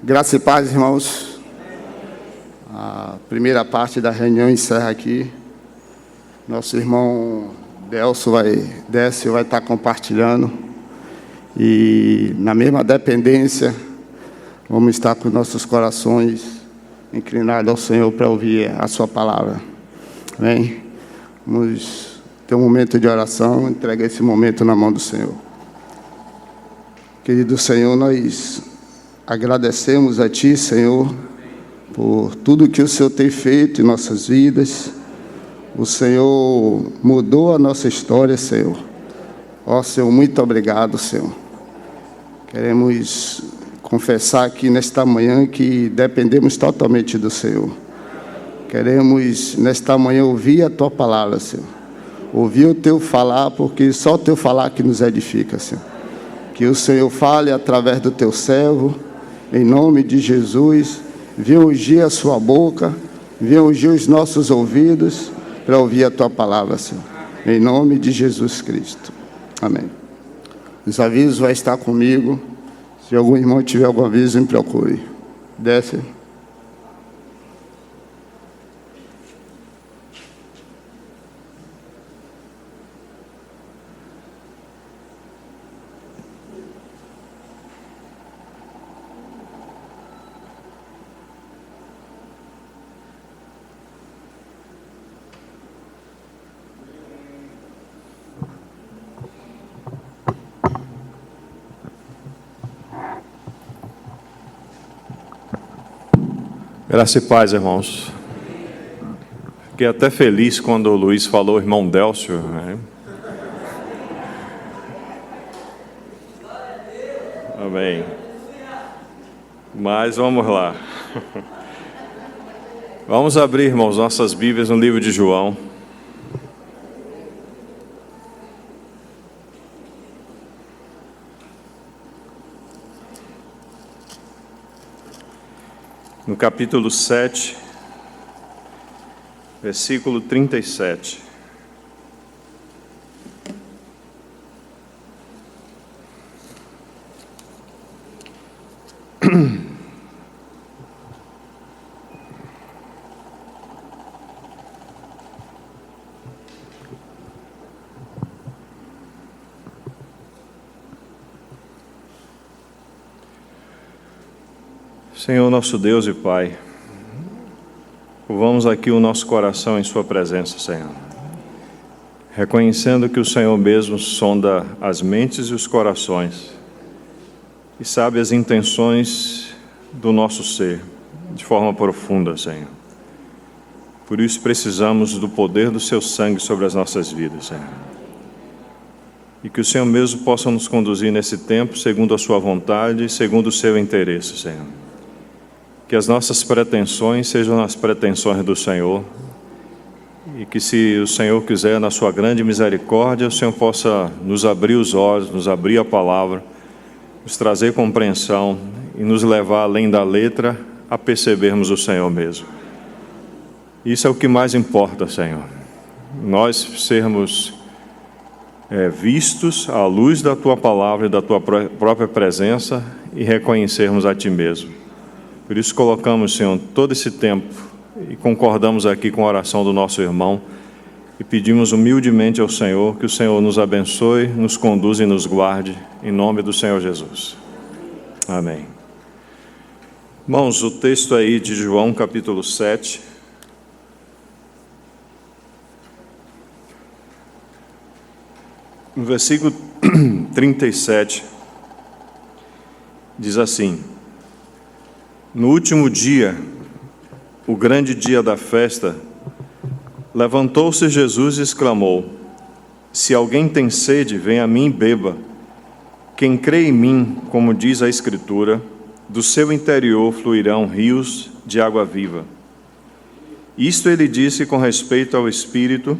Graça e paz, irmãos. A primeira parte da reunião encerra aqui. Nosso irmão Décio vai estar compartilhando. E na mesma dependência, vamos estar com nossos corações inclinados ao Senhor para ouvir a sua palavra. Amém? Vamos ter um momento de oração, entrega esse momento na mão do Senhor. Querido Senhor, nós agradecemos a Ti, Senhor, por tudo que o Senhor tem feito em nossas vidas. O Senhor mudou a nossa história, Senhor. Ó, Senhor, muito obrigado, Senhor. Queremos confessar aqui nesta manhã que dependemos totalmente do Senhor. Queremos, nesta manhã, ouvir a Tua palavra, Senhor. Ouvir o Teu falar, porque só o Teu falar que nos edifica, Senhor. Que o Senhor fale através do Teu servo, em nome de Jesus. Venha ungir a sua boca, venha ungir os nossos ouvidos, para ouvir a Tua palavra, Senhor. Em nome de Jesus Cristo. Amém. Os avisos vão estar comigo. Se algum irmão tiver algum aviso, me procure. Desce. Graça e paz, irmãos. Fiquei até feliz quando o Luiz falou irmão Délcio, né? Amém. Mas vamos lá. Vamos abrir, irmãos, nossas Bíblias no livro de João. No capítulo 7, versículo 37. Senhor, nosso Deus e Pai, curvamos aqui o nosso coração em Sua presença, Senhor, reconhecendo que o Senhor mesmo sonda as mentes e os corações e sabe as intenções do nosso ser de forma profunda, Senhor. Por isso precisamos do poder do Seu sangue sobre as nossas vidas, Senhor. E que o Senhor mesmo possa nos conduzir nesse tempo segundo a Sua vontade e segundo o Seu interesse, Senhor. Que as nossas pretensões sejam as pretensões do Senhor e que, se o Senhor quiser, na sua grande misericórdia, o Senhor possa nos abrir os olhos, nos abrir a palavra, nos trazer compreensão e nos levar além da letra a percebermos o Senhor mesmo. Isso é o que mais importa, Senhor. Nós sermos vistos à luz da Tua palavra e da Tua própria presença e reconhecermos a Ti mesmo. Por isso colocamos, Senhor, todo esse tempo e concordamos aqui com a oração do nosso irmão e pedimos humildemente ao Senhor que o Senhor nos abençoe, nos conduza e nos guarde, em nome do Senhor Jesus. Amém. Irmãos, o texto aí de João, capítulo 7. No versículo 37, diz assim: No último dia, o grande dia da festa, levantou-se Jesus e exclamou: Se alguém tem sede, venha a mim e beba. Quem crê em mim, como diz a Escritura, do seu interior fluirão rios de água viva. Isto ele disse com respeito ao Espírito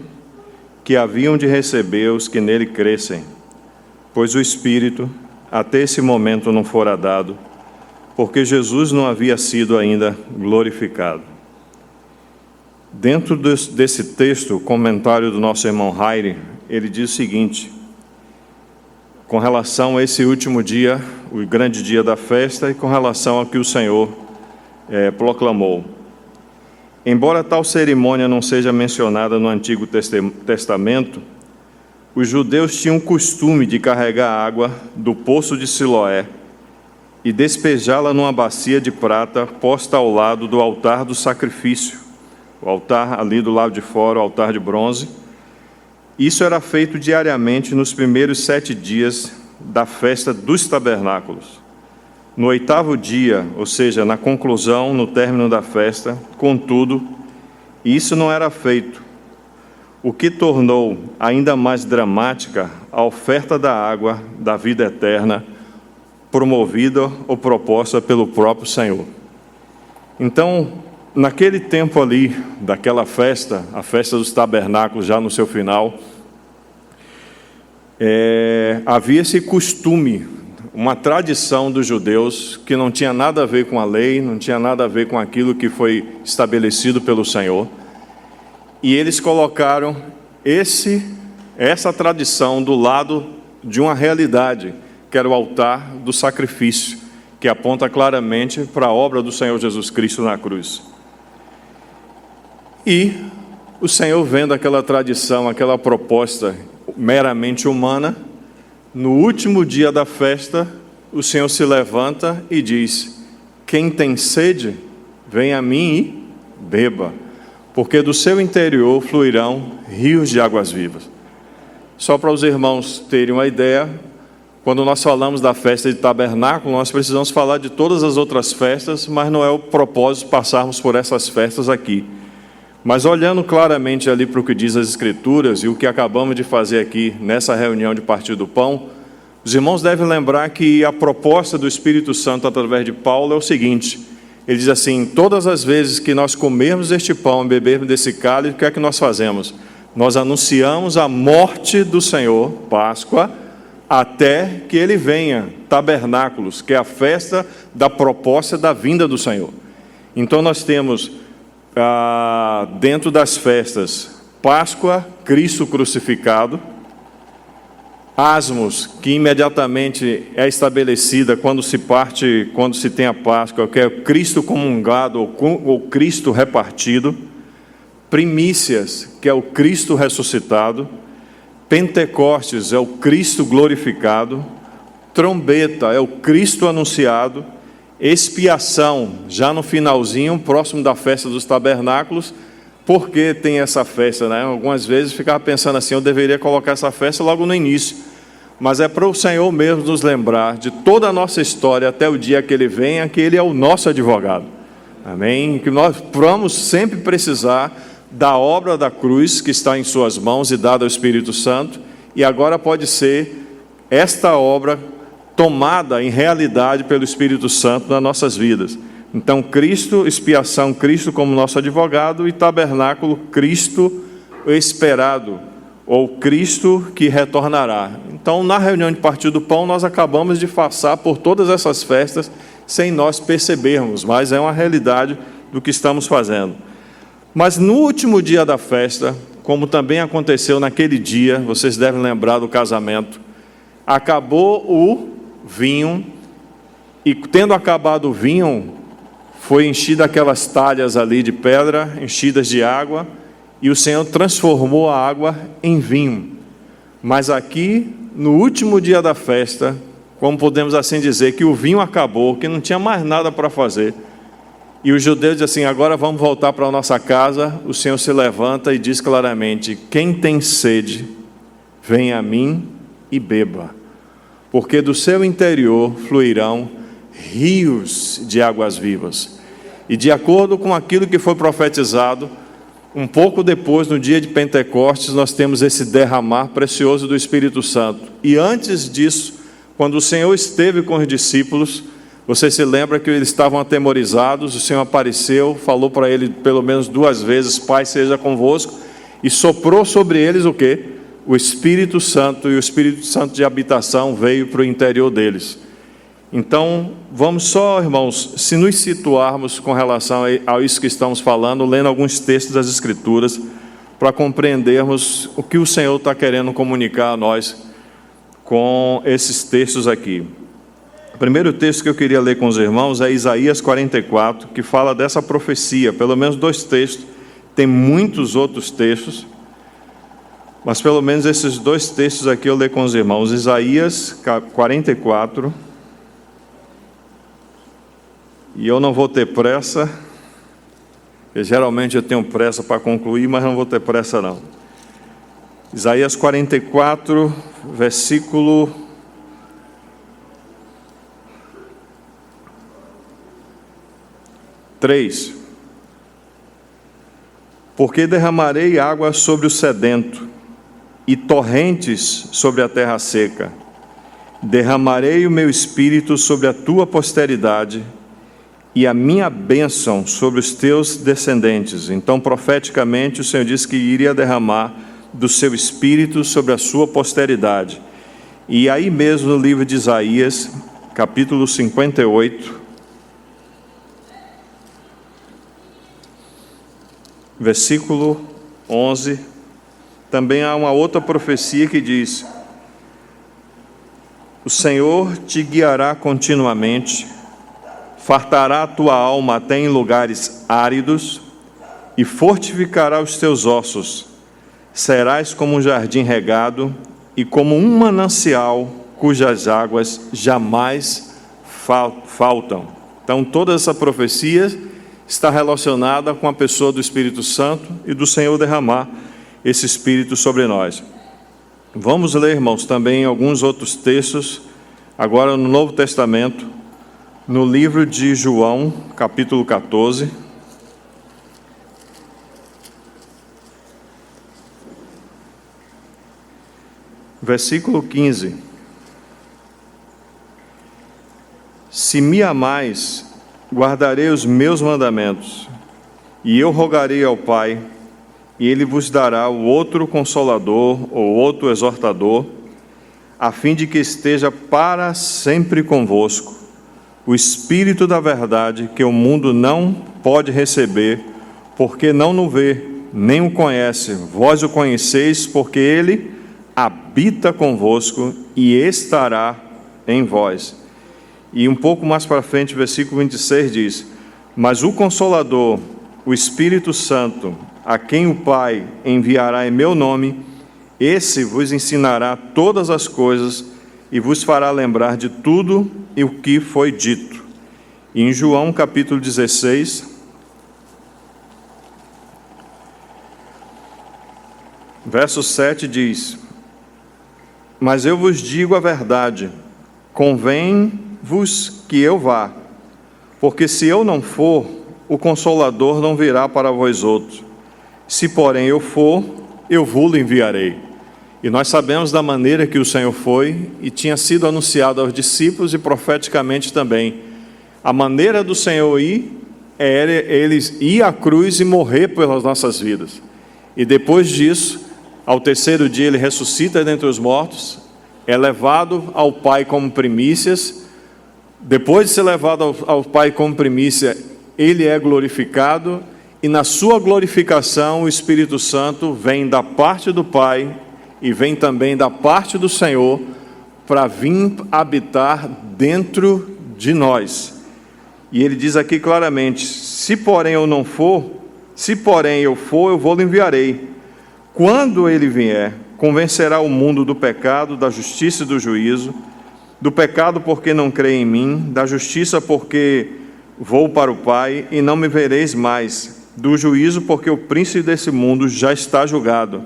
que haviam de receber os que nele crescem, pois o Espírito até esse momento não fora dado, porque Jesus não havia sido ainda glorificado. Dentro desse texto, o comentário do nosso irmão Jair, ele diz o seguinte: com relação a esse último dia, o grande dia da festa e com relação ao que o Senhor proclamou. Embora tal cerimônia não seja mencionada no Antigo Testamento, os judeus tinham o costume de carregar água do poço de Siloé e despejá-la numa bacia de prata posta ao lado do altar do sacrifício, o altar ali do lado de fora, o altar de bronze. Isso era feito diariamente nos primeiros 7 dias da festa dos tabernáculos. No 8º dia, ou seja, na conclusão, no término da festa, contudo, isso não era feito, o que tornou ainda mais dramática a oferta da água da vida eterna, promovida ou proposta pelo próprio Senhor. Então, naquele tempo ali, daquela festa, a festa dos tabernáculos, já no seu final, havia esse costume, uma tradição dos judeus que não tinha nada a ver com a lei, não tinha nada a ver com aquilo que foi estabelecido pelo Senhor. E eles colocaram essa tradição do lado de uma realidade, que era o altar do sacrifício, que aponta claramente para a obra do Senhor Jesus Cristo na cruz. E o Senhor, vendo aquela tradição, aquela proposta meramente humana, no último dia da festa, o Senhor se levanta e diz: quem tem sede, vem a mim e beba, porque do seu interior fluirão rios de águas vivas. Só para os irmãos terem uma ideia, quando nós falamos da festa de tabernáculo, nós precisamos falar de todas as outras festas, mas não é o propósito passarmos por essas festas aqui. Mas olhando claramente ali para o que diz as Escrituras e o que acabamos de fazer aqui nessa reunião de partir do pão, os irmãos devem lembrar que a proposta do Espírito Santo através de Paulo é o seguinte: ele diz assim: todas as vezes que nós comermos este pão e bebermos desse cálice, o que é que nós fazemos? Nós anunciamos a morte do Senhor, Páscoa, até que Ele venha, tabernáculos, que é a festa da proposta da vinda do Senhor. Então nós temos dentro das festas, Páscoa, Cristo crucificado, Asmos, que imediatamente é estabelecida quando se tem a Páscoa, que é o Cristo comungado ou Cristo repartido, Primícias, que é o Cristo ressuscitado, Pentecostes é o Cristo glorificado, Trombeta é o Cristo anunciado, Expiação, já no finalzinho, próximo da festa dos tabernáculos. Por que tem essa festa, né? Algumas vezes ficava pensando assim: eu deveria colocar essa festa logo no início. Mas é para o Senhor mesmo nos lembrar de toda a nossa história até o dia que Ele venha, que Ele é o nosso advogado. Amém? Que nós vamos sempre precisar da obra da cruz que está em suas mãos e dada ao Espírito Santo. E agora pode ser esta obra tomada em realidade pelo Espírito Santo nas nossas vidas. Então, Cristo, expiação, Cristo como nosso advogado, e tabernáculo, Cristo esperado, ou Cristo que retornará. Então, na reunião de partir do pão, nós acabamos de passar por todas essas festas sem nós percebermos, mas é uma realidade do que estamos fazendo. Mas no último dia da festa, como também aconteceu naquele dia, vocês devem lembrar do casamento, acabou o vinho, e tendo acabado o vinho, foi enchida aquelas talhas ali de pedra, enchidas de água, e o Senhor transformou a água em vinho. Mas aqui, no último dia da festa, como podemos assim dizer, que o vinho acabou, que não tinha mais nada para fazer, e os judeus dizem assim: agora vamos voltar para a nossa casa. O Senhor se levanta e diz claramente: quem tem sede, venha a mim e beba, porque do seu interior fluirão rios de águas vivas. E de acordo com aquilo que foi profetizado, um pouco depois, no dia de Pentecostes, nós temos esse derramar precioso do Espírito Santo. E antes disso, quando o Senhor esteve com os discípulos, você se lembra que eles estavam atemorizados, o Senhor apareceu, falou para ele pelo menos 2 vezes: Pai seja convosco, e soprou sobre eles o quê? O Espírito Santo, e o Espírito Santo de habitação veio para o interior deles. Então, vamos só, irmãos, se nos situarmos com relação a isso que estamos falando, lendo alguns textos das Escrituras, para compreendermos o que o Senhor está querendo comunicar a nós com esses textos aqui. O primeiro texto que eu queria ler com os irmãos é Isaías 44, que fala dessa profecia, pelo menos 2 textos, tem muitos outros textos, mas pelo menos esses 2 textos aqui eu leio com os irmãos. Isaías 44, e eu não vou ter pressa, porque geralmente eu tenho pressa para concluir, mas não vou ter pressa não. Isaías 44, versículo 3. Porque derramarei água sobre o sedento e torrentes sobre a terra seca. Derramarei o meu espírito sobre a tua posteridade e a minha bênção sobre os teus descendentes. Então, profeticamente, o Senhor disse que iria derramar do seu espírito sobre a sua posteridade. E aí mesmo no livro de Isaías, capítulo 58, versículo 11, também há uma outra profecia que diz: o Senhor te guiará continuamente, fartará a tua alma até em lugares áridos e fortificará os teus ossos. Serás como um jardim regado e como um manancial cujas águas jamais faltam. Então, toda essa profecia está relacionada com a pessoa do Espírito Santo e do Senhor derramar esse Espírito sobre nós. Vamos ler, irmãos, também alguns outros textos, agora no Novo Testamento, no livro de João, capítulo 14. Versículo 15. Se me amais, guardarei os meus mandamentos, e eu rogarei ao Pai, e Ele vos dará o outro Consolador, ou outro Exortador, a fim de que esteja para sempre convosco, o Espírito da verdade, que o mundo não pode receber, porque não o vê, nem o conhece. Vós o conheceis, porque Ele habita convosco e estará em vós. E um pouco mais para frente, versículo 26 diz: mas o Consolador, o Espírito Santo, a quem o Pai enviará em meu nome, esse vos ensinará todas as coisas e vos fará lembrar de tudo e o que foi dito. E em João capítulo 16, verso 7 diz: mas eu vos digo a verdade, convém-vos que eu vá, porque se eu não for, o Consolador não virá para vós outros. Se porém eu for, eu vou-lo enviarei. E nós sabemos da maneira que o Senhor foi e tinha sido anunciado aos discípulos e profeticamente também. A maneira do Senhor ir era Ele ir à cruz e morrer pelas nossas vidas. E depois disso, ao terceiro dia Ele ressuscita dentre os mortos, é levado ao Pai como primícias. Depois de ser levado ao Pai como primícia, Ele é glorificado, e na sua glorificação o Espírito Santo vem da parte do Pai e vem também da parte do Senhor para vir habitar dentro de nós. E Ele diz aqui claramente: se porém eu não for, se porém eu for, eu vou-lo enviarei. Quando Ele vier, convencerá o mundo do pecado, da justiça e do juízo. Do pecado porque não crê em mim, da justiça porque vou para o Pai e não me vereis mais, do juízo porque o príncipe desse mundo já está julgado.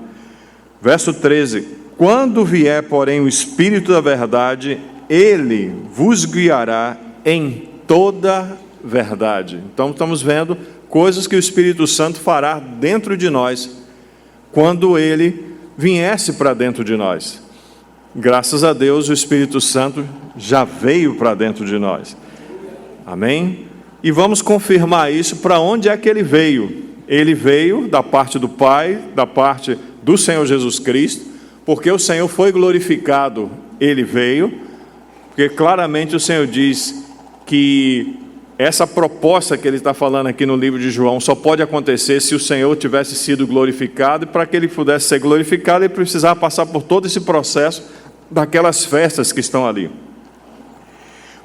Verso 13: quando vier, porém, o Espírito da verdade, Ele vos guiará em toda verdade. Então estamos vendo coisas que o Espírito Santo fará dentro de nós, quando Ele viesse para dentro de nós. Graças a Deus, o Espírito Santo já veio para dentro de nós. Amém? E vamos confirmar isso. Para onde é que Ele veio? Ele veio da parte do Pai, da parte do Senhor Jesus Cristo, porque o Senhor foi glorificado, Ele veio, porque claramente o Senhor diz que essa proposta que Ele está falando aqui no livro de João só pode acontecer se o Senhor tivesse sido glorificado, e para que Ele pudesse ser glorificado, Ele precisava passar por todo esse processo daquelas festas que estão ali.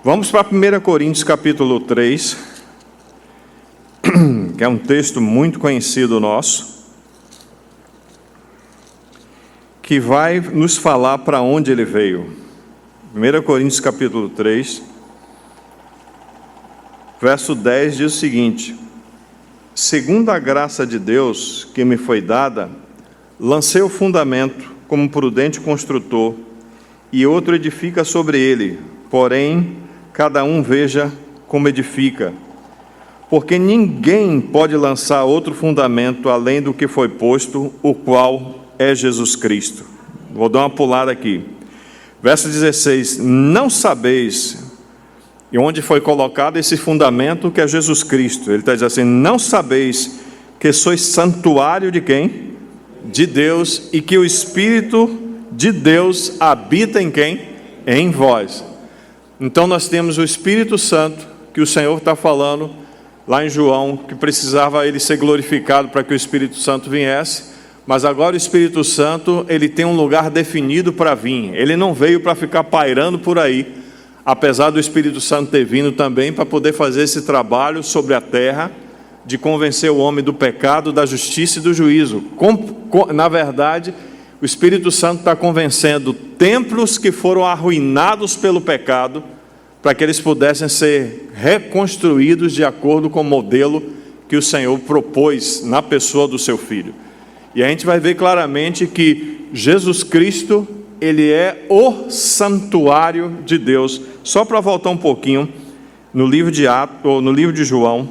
Vamos para 1 Coríntios capítulo 3, que é um texto muito conhecido nosso, que vai nos falar para onde ele veio. 1 Coríntios capítulo 3, verso 10 diz o seguinte: segundo a graça de Deus que me foi dada, lancei o fundamento como prudente construtor, e outro edifica sobre ele, porém, cada um veja como edifica. Porque ninguém pode lançar outro fundamento além do que foi posto, o qual é Jesus Cristo. Vou dar uma pulada aqui. Verso 16: não sabeis onde foi colocado esse fundamento que é Jesus Cristo. Ele está dizendo assim: não sabeis que sois santuário de quem? De Deus, e que o Espírito de Deus habita em quem? Em vós. Então nós temos o Espírito Santo, que o Senhor está falando lá em João, que precisava ele ser glorificado para que o Espírito Santo viesse, mas agora o Espírito Santo, ele tem um lugar definido para vir. Ele não veio para ficar pairando por aí, apesar do Espírito Santo ter vindo também para poder fazer esse trabalho sobre a terra, de convencer o homem do pecado, da justiça e do juízo. Na verdade, o Espírito Santo está convencendo templos que foram arruinados pelo pecado, para que eles pudessem ser reconstruídos de acordo com o modelo que o Senhor propôs na pessoa do seu Filho. E a gente vai ver claramente que Jesus Cristo, ele é o santuário de Deus. Só para voltar um pouquinho, no livro de Atos, ou no livro de João,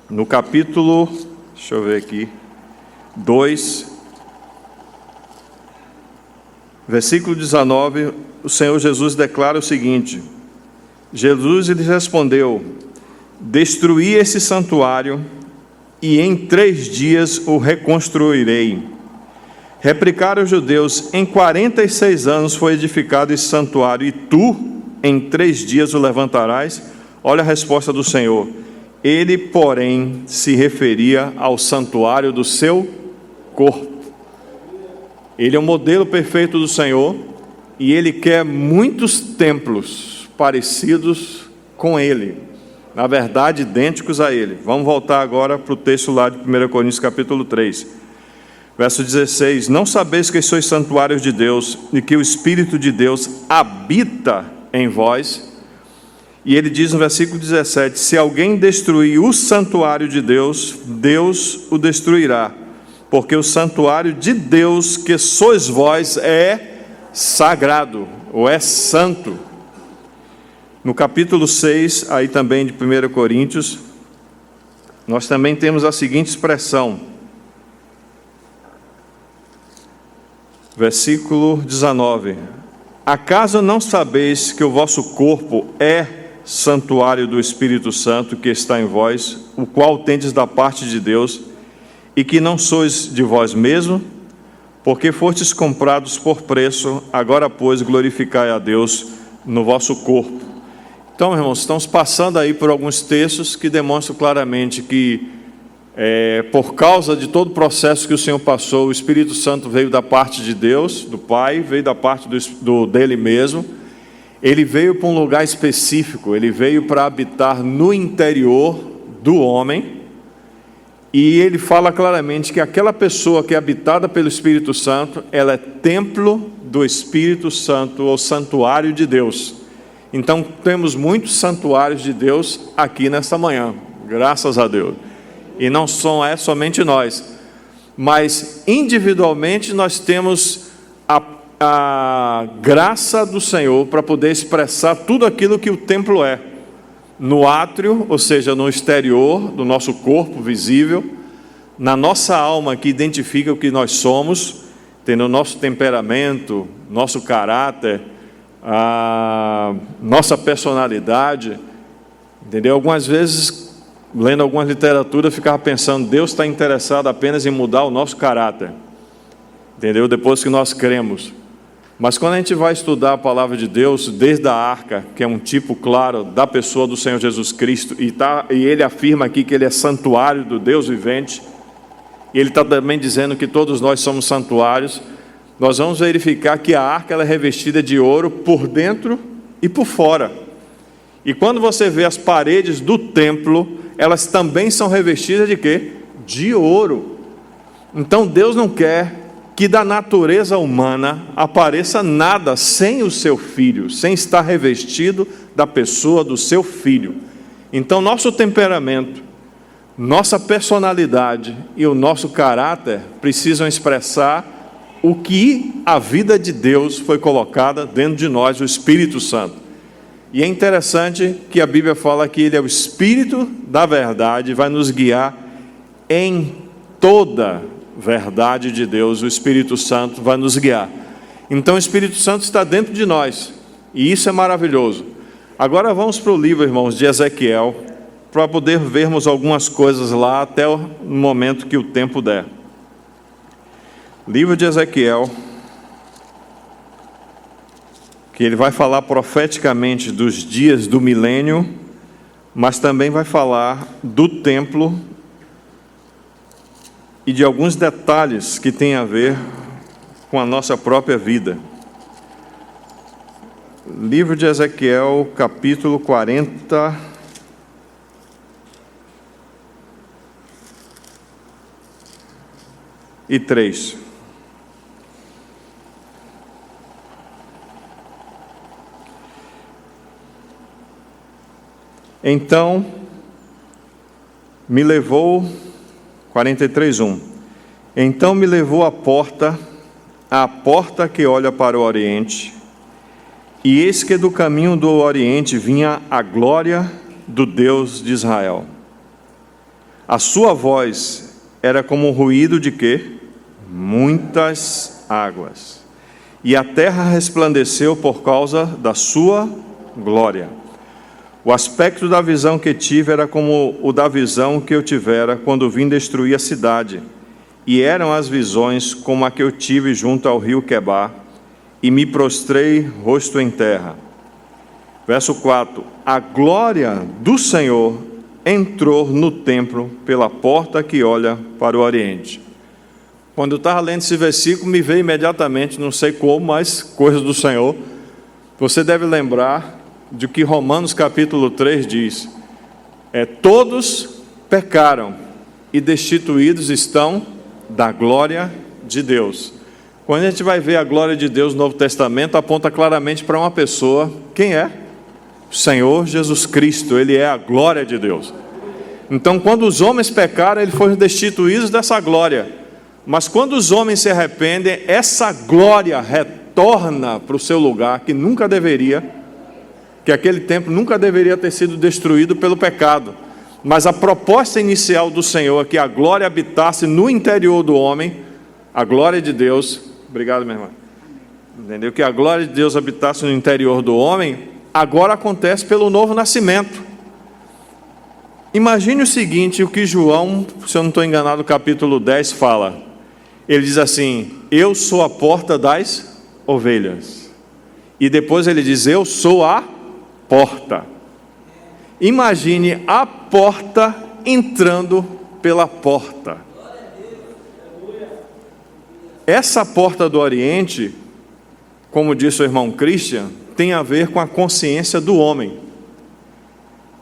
no capítulo, deixa eu ver aqui, 2, versículo 19, o Senhor Jesus declara o seguinte: Jesus lhes respondeu: destruí esse santuário e em 3 dias o reconstruirei. Replicaram os judeus: em 46 anos foi edificado esse santuário, e tu em 3 dias o levantarás? Olha a resposta do Senhor. Ele, porém, se referia ao santuário do seu corpo. Ele é o modelo perfeito do Senhor, e ele quer muitos templos parecidos com ele, na verdade idênticos a ele. Vamos voltar agora para o texto lá de 1 Coríntios capítulo 3, verso 16: não sabeis que sois santuários de Deus, e que o Espírito de Deus habita em vós? E ele diz no versículo 17: se alguém destruir o santuário de Deus, Deus o destruirá, porque o santuário de Deus, que sois vós, é sagrado, ou é santo. No capítulo 6, aí também de 1 Coríntios, nós também temos a seguinte expressão, versículo 19: acaso não sabeis que o vosso corpo é santuário do Espírito Santo que está em vós, o qual tendes da parte de Deus, e que não sois de vós mesmo, porque fostes comprados por preço? Agora, pois, glorificai a Deus no vosso corpo. Então, irmãos, estamos passando aí por alguns textos que demonstram claramente que, por causa de todo o processo que o Senhor passou, o Espírito Santo veio da parte de Deus, do Pai, veio da parte dele mesmo. Ele veio para um lugar específico, ele veio para habitar no interior do homem, e ele fala claramente que aquela pessoa que é habitada pelo Espírito Santo, ela é templo do Espírito Santo, ou santuário de Deus. Então temos muitos santuários de Deus aqui nesta manhã, graças a Deus. E não é somente nós, mas individualmente nós temos a graça do Senhor para poder expressar tudo aquilo que o templo é. No átrio, ou seja, no exterior do nosso corpo visível, na nossa alma que identifica o que nós somos, tendo o nosso temperamento, nosso caráter, a nossa personalidade, entendeu? Algumas vezes, lendo algumas literaturas, ficava pensando: Deus está interessado apenas em mudar o nosso caráter, entendeu? Depois que nós cremos. Mas quando a gente vai estudar a palavra de Deus, desde a arca, que é um tipo claro da pessoa do Senhor Jesus Cristo, e ele afirma aqui que ele é santuário do Deus vivente, e ele está também dizendo que todos nós somos santuários, nós vamos verificar que a arca ela é revestida de ouro por dentro e por fora. E quando você vê as paredes do templo, elas também são revestidas de quê? De ouro. Então Deus não quer que da natureza humana apareça nada sem o seu Filho, sem estar revestido da pessoa do seu Filho. Então nosso temperamento, nossa personalidade e o nosso caráter precisam expressar o que a vida de Deus foi colocada dentro de nós, o Espírito Santo. E é interessante que a Bíblia fala que Ele é o Espírito da verdade, vai nos guiar em toda verdade de Deus. O Espírito Santo vai nos guiar. Então o Espírito Santo está dentro de nós, e isso é maravilhoso. Agora vamos para o livro, irmãos, de Ezequiel, para poder vermos algumas coisas lá até o momento que o tempo der. Livro de Ezequiel, que ele vai falar profeticamente dos dias do milênio, mas também vai falar do templo e de alguns detalhes que têm a ver com a nossa própria vida. Livro de Ezequiel, capítulo 43. Então me levou, 43:1. Então me levou à porta que olha para o oriente, e eis que do caminho do oriente vinha a glória do Deus de Israel. A sua voz era como um ruído de quê? Muitas águas. E a terra resplandeceu por causa da sua glória. O aspecto da visão que tive era como o da visão que eu tivera quando vim destruir a cidade. E eram as visões como a que eu tive junto ao rio Quebar, e me prostrei rosto em terra. Verso 4. A glória do Senhor entrou no templo pela porta que olha para o oriente. Quando eu estava lendo esse versículo, me veio imediatamente, não sei como, mas coisas do Senhor. Você deve lembrar de que Romanos capítulo 3 diz: todos pecaram e destituídos estão da glória de Deus. Quando a gente vai ver a glória de Deus no Novo Testamento, aponta claramente para uma pessoa. Quem é? O Senhor Jesus Cristo. Ele é a glória de Deus. Então quando os homens pecaram, eles foram destituídos dessa glória. Mas quando os homens se arrependem, essa glória retorna para o seu lugar, que nunca deveria, que aquele templo nunca deveria ter sido destruído pelo pecado. Mas a proposta inicial do Senhor é que a glória habitasse no interior do homem, a glória de Deus. Obrigado, minha irmã. Entendeu? Que a glória de Deus habitasse no interior do homem, agora acontece pelo novo nascimento. Imagine o seguinte, o que João, se eu não estou enganado, capítulo 10 fala. Ele diz assim: eu sou a porta das ovelhas. E depois ele diz: eu sou a porta. Imagine a porta entrando pela porta. Essa porta do Oriente, como disse o irmão Christian, tem a ver com a consciência do homem.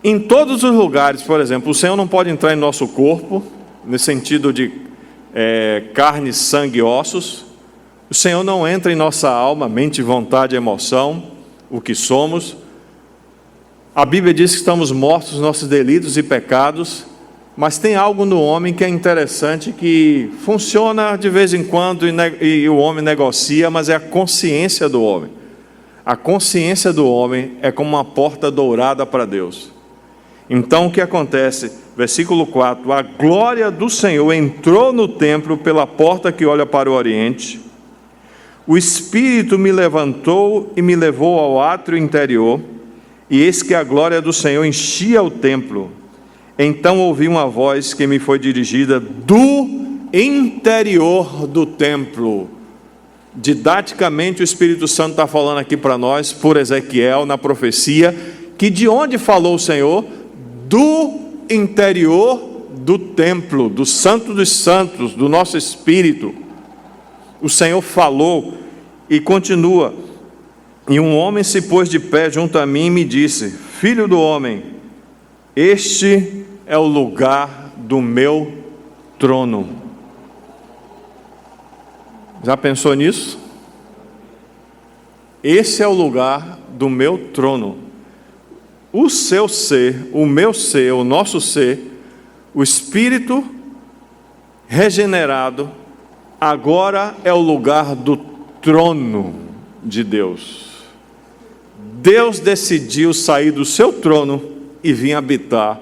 Em todos os lugares, por exemplo, o Senhor não pode entrar em nosso corpo, no sentido de carne, sangue e ossos. O Senhor não entra em nossa alma, mente, vontade e emoção, o que somos. A Bíblia diz que estamos mortos nos nossos delitos e pecados, mas tem algo no homem que é interessante, que funciona de vez em quando e o homem negocia, mas é a consciência do homem. A consciência do homem é como uma porta dourada para Deus. Então o que acontece? Versículo 4: a glória do Senhor entrou no templo pela porta que olha para o oriente. O Espírito me levantou e me levou ao átrio interior, e eis que a glória do Senhor enchia o templo. Então ouvi uma voz que me foi dirigida do interior do templo. Didaticamente o Espírito Santo está falando aqui para nós, por Ezequiel, na profecia, que de onde falou o Senhor? Do interior do templo, do Santo dos Santos, do nosso espírito. O Senhor falou e continua: e um homem se pôs de pé junto a mim e me disse: Filho do homem, este é o lugar do meu trono. Já pensou nisso? Esse é o lugar do meu trono. O seu ser, o meu ser, o nosso ser, o espírito regenerado, agora é o lugar do trono de Deus. Deus decidiu sair do seu trono e vir habitar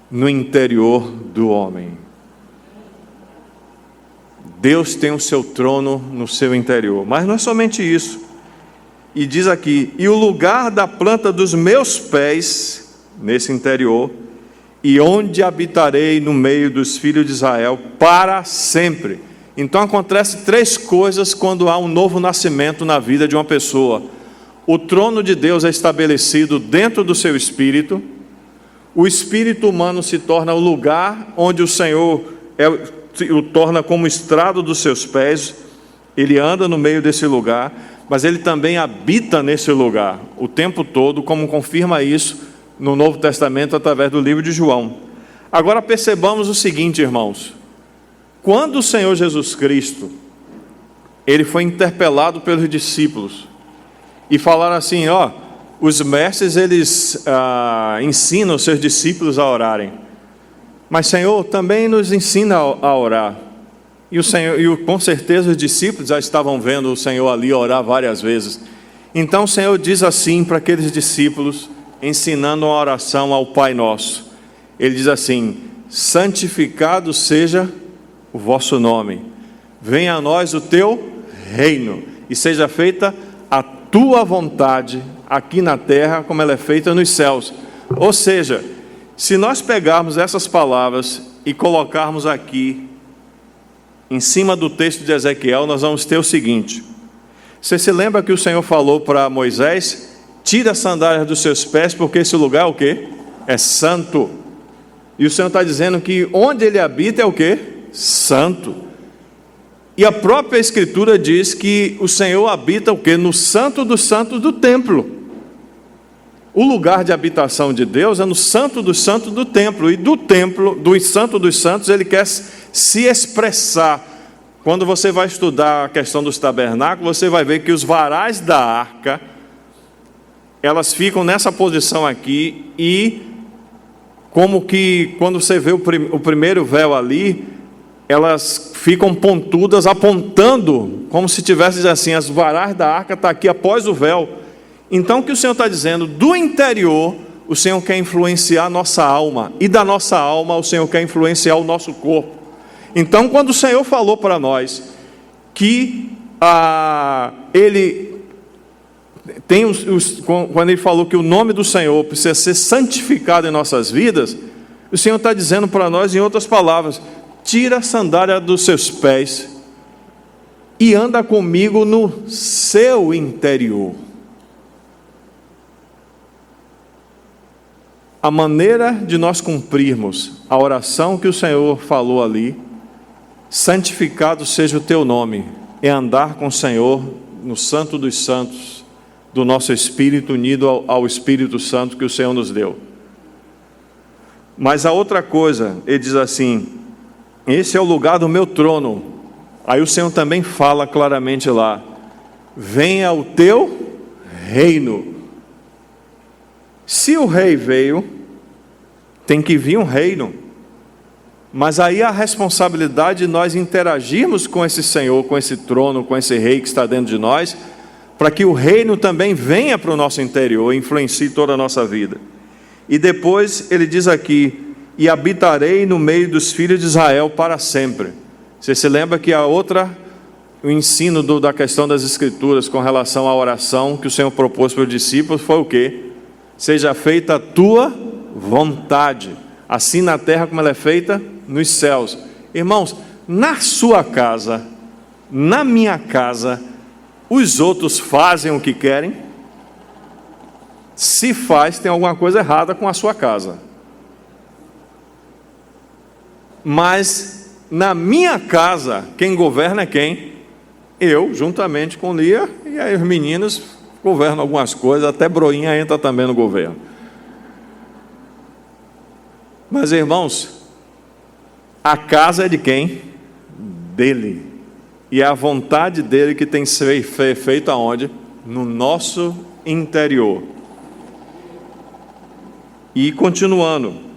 no interior do homem. Deus tem o seu trono no seu interior, mas não é somente isso. E diz aqui, e o lugar da planta dos meus pés, nesse interior, e onde habitarei no meio dos filhos de Israel para sempre. Então acontece três coisas quando há um novo nascimento na vida de uma pessoa. O trono de Deus é estabelecido dentro do seu espírito, o espírito humano se torna o lugar onde o Senhor o torna como estrado dos seus pés, ele anda no meio desse lugar, mas ele também habita nesse lugar o tempo todo, como confirma isso no Novo Testamento através do livro de João. Agora percebamos o seguinte, irmãos, quando o Senhor Jesus Cristo, ele foi interpelado pelos discípulos, e falaram assim, os mestres eles ensinam os seus discípulos a orarem, mas Senhor, também nos ensina a orar. E o Senhor, com certeza os discípulos já estavam vendo o Senhor ali orar várias vezes. Então o Senhor diz assim para aqueles discípulos, ensinando uma oração ao Pai Nosso. Ele diz assim, santificado seja o vosso nome, venha a nós o teu reino, e seja feita a tua vontade, aqui na terra, como ela é feita nos céus. Ou seja, se nós pegarmos essas palavras e colocarmos aqui, em cima do texto de Ezequiel, nós vamos ter o seguinte. Você se lembra que o Senhor falou para Moisés, tira as sandálias dos seus pés, porque esse lugar é o quê? É santo. E o Senhor está dizendo que onde ele habita é o quê? Santo. E a própria Escritura diz que o Senhor habita o quê? No santo dos santos do templo. O lugar de habitação de Deus é no santo dos santos do templo. E do templo, do santo dos santos, ele quer se expressar. Quando você vai estudar a questão dos tabernáculos, você vai ver que os varais da arca, elas ficam nessa posição aqui, e como que quando você vê o primeiro véu ali, elas ficam pontudas, apontando, como se tivesse assim, as varais da arca estão aqui após o véu. Então o que o Senhor está dizendo? Do interior, o Senhor quer influenciar a nossa alma, e da nossa alma o Senhor quer influenciar o nosso corpo. Então quando o Senhor falou para nós que Ele tem quando Ele falou que o nome do Senhor precisa ser santificado em nossas vidas, o Senhor está dizendo para nós, em outras palavras, tira a sandália dos seus pés e anda comigo no seu interior. A maneira de nós cumprirmos a oração que o Senhor falou ali, santificado seja o teu nome, é andar com o Senhor no santo dos santos, do nosso espírito unido ao Espírito Santo que o Senhor nos deu. Mas a outra coisa, ele diz assim, esse é o lugar do meu trono. Aí o Senhor também fala claramente lá, venha o teu reino. Se o rei veio, tem que vir um reino. Mas aí a responsabilidade de nós interagirmos com esse Senhor, com esse trono, com esse rei que está dentro de nós, para que o reino também venha para o nosso interior e influencie toda a nossa vida. E depois ele diz aqui, e habitarei no meio dos filhos de Israel para sempre. Você se lembra que o ensino da questão das Escrituras com relação à oração que o Senhor propôs para os discípulos foi o quê? Seja feita a tua vontade, assim na terra como ela é feita nos céus. Irmãos, na sua casa, na minha casa, os outros fazem o que querem? Se faz, tem alguma coisa errada com a sua casa. Mas na minha casa, quem governa é quem? Eu, juntamente com Lia, e aí os meninos governam algumas coisas, até Broinha entra também no governo. Mas, irmãos, a casa é de quem? Dele. E é a vontade dele que tem que ser feita aonde? No nosso interior. E continuando,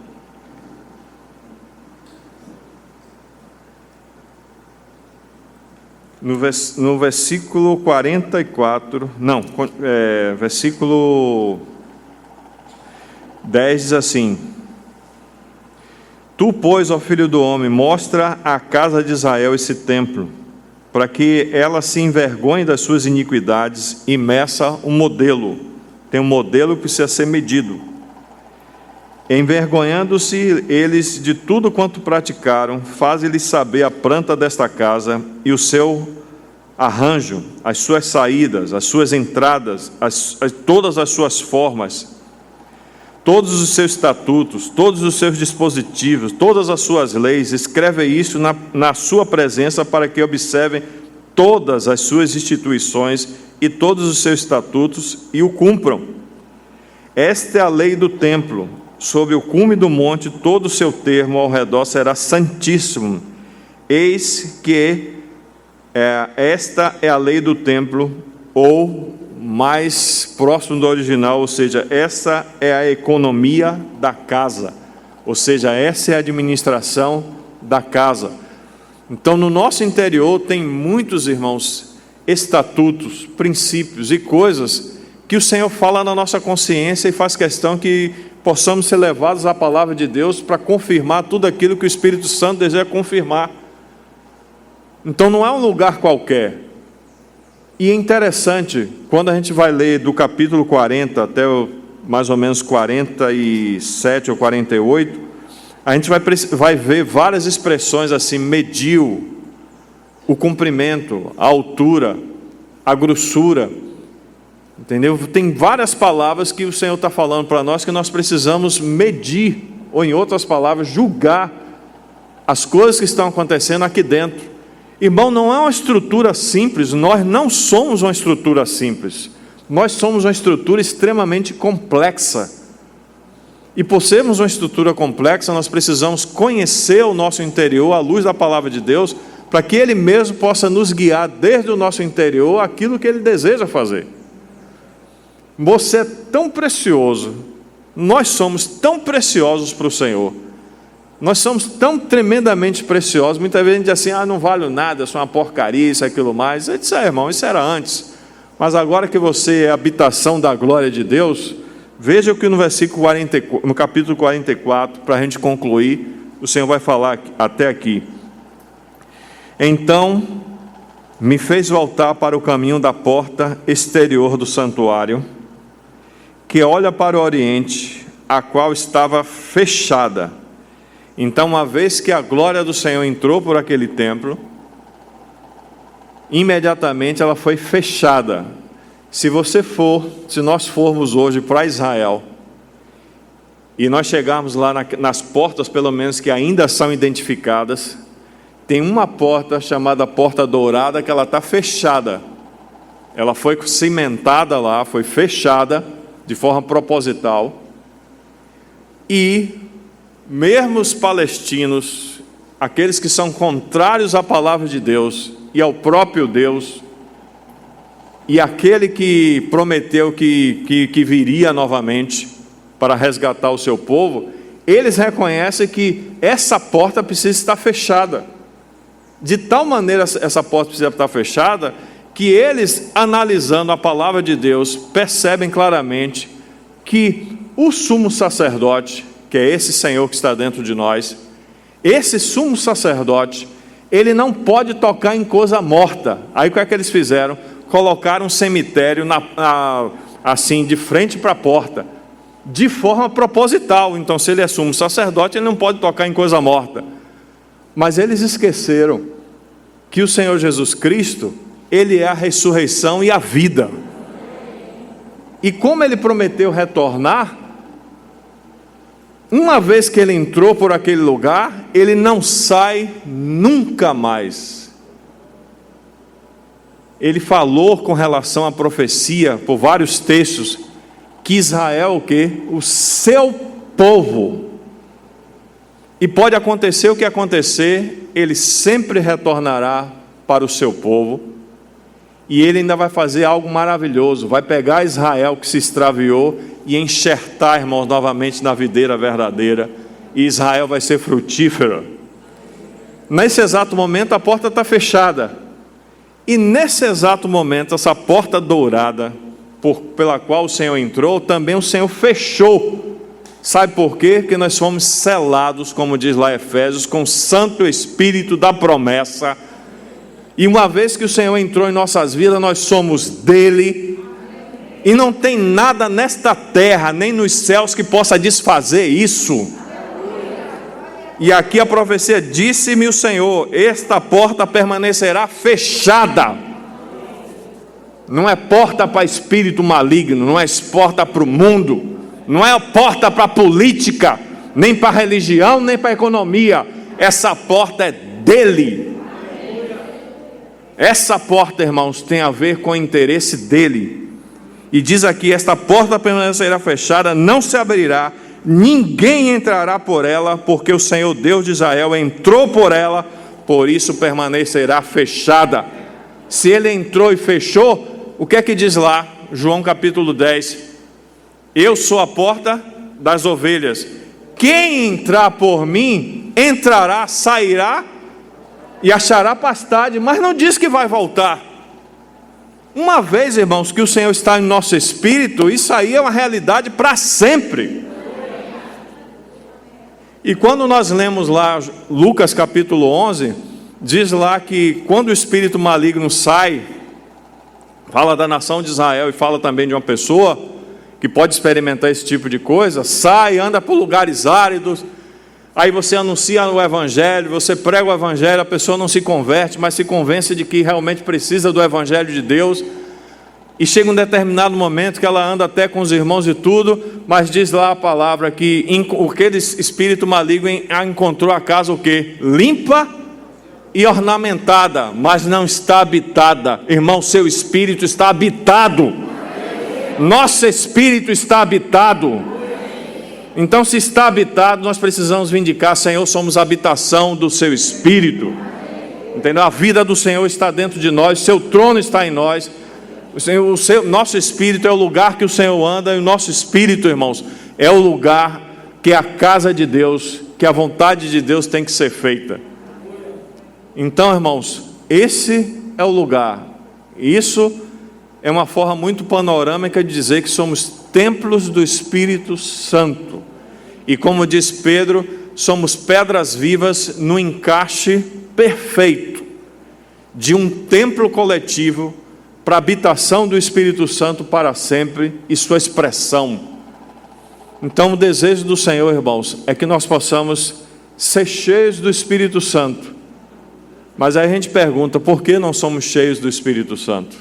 no versículo 44, versículo 10 diz assim: Tu, pois, ó filho do homem, mostra à casa de Israel esse templo, para que ela se envergonhe das suas iniquidades e meça um modelo. Tem um modelo que precisa ser medido. Envergonhando-se eles de tudo quanto praticaram, faze-lhes saber a planta desta casa e o seu arranjo, as suas saídas, as suas entradas, todas as suas formas, todos os seus estatutos, todos os seus dispositivos, todas as suas leis. Escreve isso na sua presença, para que observem todas as suas instituições e todos os seus estatutos e o cumpram. Esta é a lei do templo. Sobre o cume do monte, todo o seu termo ao redor será santíssimo. Eis que esta é a lei do templo, ou mais próximo do original, ou seja, essa é a economia da casa, ou seja, essa é a administração da casa. Então, no nosso interior tem muitos, irmãos, estatutos, princípios e coisas que o Senhor fala na nossa consciência e faz questão que possamos ser levados à palavra de Deus para confirmar tudo aquilo que o Espírito Santo deseja confirmar. Então não é um lugar qualquer. E é interessante, quando a gente vai ler do capítulo 40 até mais ou menos 47 ou 48, a gente vai ver várias expressões assim: mediu, o comprimento, a altura, a grossura. Entendeu? Tem várias palavras que o Senhor está falando para nós que nós precisamos medir, ou em outras palavras, julgar as coisas que estão acontecendo aqui dentro. Irmão, não é uma estrutura simples, nós não somos uma estrutura simples, nós somos uma estrutura extremamente complexa. E por sermos uma estrutura complexa, nós precisamos conhecer o nosso interior à luz da palavra de Deus, para que Ele mesmo possa nos guiar desde o nosso interior aquilo que Ele deseja fazer. Você é tão precioso, nós somos tão preciosos para o Senhor, nós somos tão tremendamente preciosos. Muitas vezes a gente diz assim: não vale nada, sou uma porcaria, isso, aquilo mais. Eu disse: irmão, isso era antes, mas agora que você é a habitação da glória de Deus, veja o que no capítulo 44, para a gente concluir, o Senhor vai falar até aqui. Então me fez voltar para o caminho da porta exterior do santuário, que olha para o oriente, a qual estava fechada. Então, uma vez que a glória do Senhor entrou por aquele templo, imediatamente ela foi fechada. Se nós formos hoje para Israel, e nós chegarmos lá nas portas, pelo menos que ainda são identificadas, tem uma porta chamada Porta Dourada, que ela está fechada. Ela foi cimentada lá, foi fechada de forma proposital, e mesmo os palestinos, aqueles que são contrários à palavra de Deus e ao próprio Deus, e aquele que prometeu que viria novamente para resgatar o seu povo, eles reconhecem que essa porta precisa estar fechada. De tal maneira essa porta precisa estar fechada, que eles, analisando a palavra de Deus, percebem claramente que o sumo sacerdote, que é esse Senhor que está dentro de nós, esse sumo sacerdote, ele não pode tocar em coisa morta. Aí o que é que eles fizeram? Colocaram um cemitério assim, de frente para a porta, de forma proposital. Então, se ele é sumo sacerdote, ele não pode tocar em coisa morta. Mas eles esqueceram que o Senhor Jesus Cristo, Ele é a ressurreição e a vida. E como Ele prometeu retornar, uma vez que Ele entrou por aquele lugar, Ele não sai nunca mais. Ele falou com relação à profecia, por vários textos, que Israel, o quê? O seu povo, E pode acontecer o que acontecer, Ele sempre retornará para o seu povo, e Ele ainda vai fazer algo maravilhoso, vai pegar Israel que se extraviou e enxertar, irmãos, novamente na videira verdadeira, e Israel vai ser frutífero. Nesse exato momento a porta está fechada, e nesse exato momento essa porta dourada pela qual o Senhor entrou, também o Senhor fechou. Sabe por quê? Porque nós fomos selados, como diz lá Efésios, com o Santo Espírito da promessa. E uma vez que o Senhor entrou em nossas vidas, nós somos dele. E não tem nada nesta terra, nem nos céus, que possa desfazer isso. E aqui a profecia: disse-me o Senhor, esta porta permanecerá fechada. Não é porta para espírito maligno, não é porta para o mundo, não é porta para a política, nem para a religião, nem para a economia. Essa porta é dele. Essa porta, irmãos, tem a ver com o interesse dele. E diz aqui: esta porta permanecerá fechada, não se abrirá, ninguém entrará por ela, porque o Senhor Deus de Israel entrou por ela, por isso permanecerá fechada. Se ele entrou e fechou, o que é que diz lá? João capítulo 10: eu sou a porta das ovelhas, quem entrar por mim, entrará, sairá e achará pastagem. Mas não diz que vai voltar. Uma vez, irmãos, que o Senhor está em nosso espírito, isso aí é uma realidade para sempre. E quando nós lemos lá Lucas capítulo 11, diz lá que quando o espírito maligno sai, fala da nação de Israel e fala também de uma pessoa que pode experimentar esse tipo de coisa, sai, anda por lugares áridos, aí você anuncia o evangelho, você prega o evangelho, a pessoa não se converte, mas se convence de que realmente precisa do evangelho de Deus, e chega um determinado momento que ela anda até com os irmãos e tudo, mas diz lá a palavra que aquele espírito maligno encontrou a casa o quê? Limpa e ornamentada, mas não está habitada. Irmão, seu espírito está habitado. Nosso espírito está habitado. Então, se está habitado, nós precisamos vindicar: Senhor, somos habitação do seu espírito. Entendeu? A vida do Senhor está dentro de nós, seu trono está em nós. Nosso espírito é o lugar que o Senhor anda, e o nosso espírito, irmãos, é o lugar que é a casa de Deus, que a vontade de Deus tem que ser feita. Então, irmãos, esse é o lugar. Isso é uma forma muito panorâmica de dizer que somos templos do Espírito Santo. E como diz Pedro, somos pedras vivas no encaixe perfeito de um templo coletivo para a habitação do Espírito Santo para sempre e sua expressão. Então o desejo do Senhor, irmãos, é que nós possamos ser cheios do Espírito Santo. Mas aí a gente pergunta: por que não somos cheios do Espírito Santo?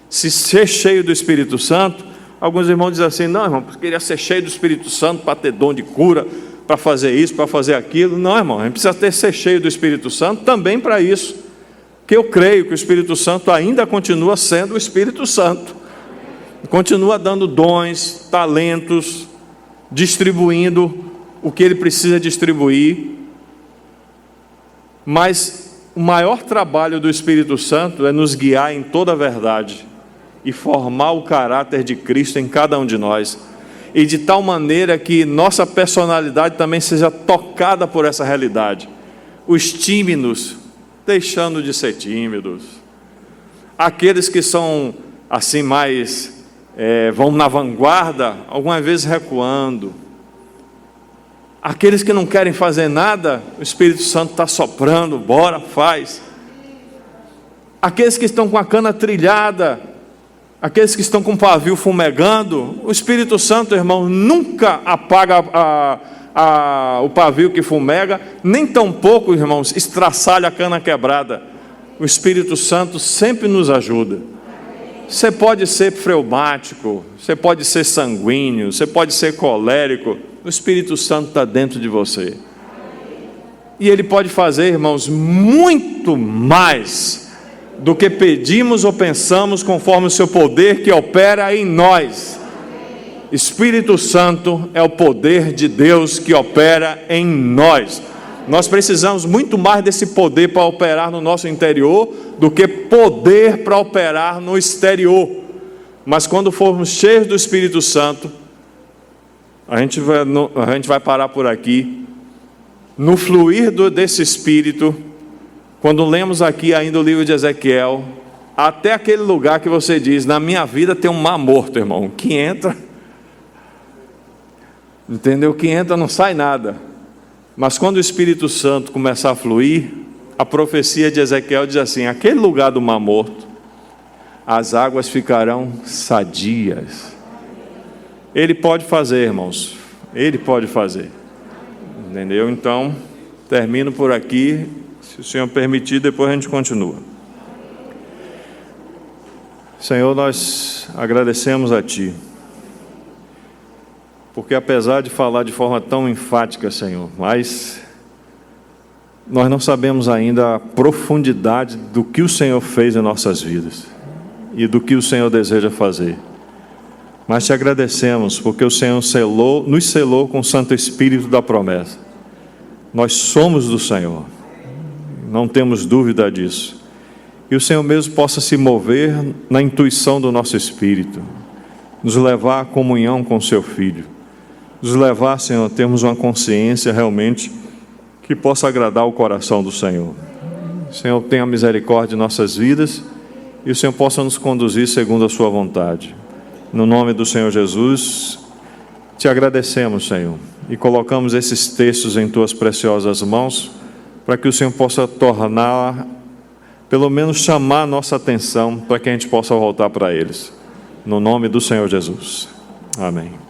Se ser cheio do Espírito Santo, alguns irmãos dizem assim: não, irmão, eu queria ser cheio do Espírito Santo para ter dom de cura, para fazer isso, para fazer aquilo. Não, irmão, a gente precisa ser cheio do Espírito Santo também para isso. Porque eu creio que o Espírito Santo ainda continua sendo o Espírito Santo, continua dando dons, talentos, distribuindo o que ele precisa distribuir. Mas o maior trabalho do Espírito Santo é nos guiar em toda a verdade e formar o caráter de Cristo em cada um de nós, e de tal maneira que nossa personalidade também seja tocada por essa realidade. Os tímidos deixando de ser tímidos, aqueles que são assim mais vão na vanguarda, algumas vezes recuando, aqueles que não querem fazer nada, o Espírito Santo está soprando: bora, faz. Aqueles que estão com a cana trilhada, aqueles que estão com o pavio fumegando, o Espírito Santo, irmão, nunca apaga o pavio que fumega, nem tampouco, irmãos, estraçalha a cana quebrada. O Espírito Santo sempre nos ajuda. Você pode ser fleumático, você pode ser sanguíneo, você pode ser colérico, o Espírito Santo está dentro de você. E Ele pode fazer, irmãos, muito mais do que pedimos ou pensamos, conforme o seu poder que opera em nós. Espírito Santo é o poder de Deus que opera em nós. Nós precisamos muito mais desse poder para operar no nosso interior do que poder para operar no exterior. Mas quando formos cheios do Espírito Santo, a gente vai parar por aqui. No fluir desse Espírito, quando lemos aqui ainda o livro de Ezequiel, até aquele lugar que você diz, na minha vida tem um mar morto, irmão, que entra, entendeu? Que entra não sai nada. Mas quando o Espírito Santo começar a fluir, a profecia de Ezequiel diz assim: aquele lugar do mar morto, as águas ficarão sadias. Ele pode fazer, irmãos, Ele pode fazer, entendeu? Então, termino por aqui, se o Senhor permitir, depois a gente continua. Senhor, nós agradecemos a Ti, porque apesar de falar de forma tão enfática, Senhor, mas nós não sabemos ainda a profundidade do que o Senhor fez em nossas vidas e do que o Senhor deseja fazer. Mas te agradecemos porque o Senhor nos selou com o Santo Espírito da promessa. Nós somos do Senhor, não temos dúvida disso. E o Senhor mesmo possa se mover na intuição do nosso espírito, nos levar à comunhão com o Seu Filho, nos levar, Senhor, a termos uma consciência realmente que possa agradar o coração do Senhor. O Senhor tenha misericórdia de nossas vidas e o Senhor possa nos conduzir segundo a Sua vontade. No nome do Senhor Jesus, te agradecemos, Senhor, e colocamos esses textos em Tuas preciosas mãos, para que o Senhor possa tornar, pelo menos chamar a nossa atenção, para que a gente possa voltar para eles. No nome do Senhor Jesus. Amém.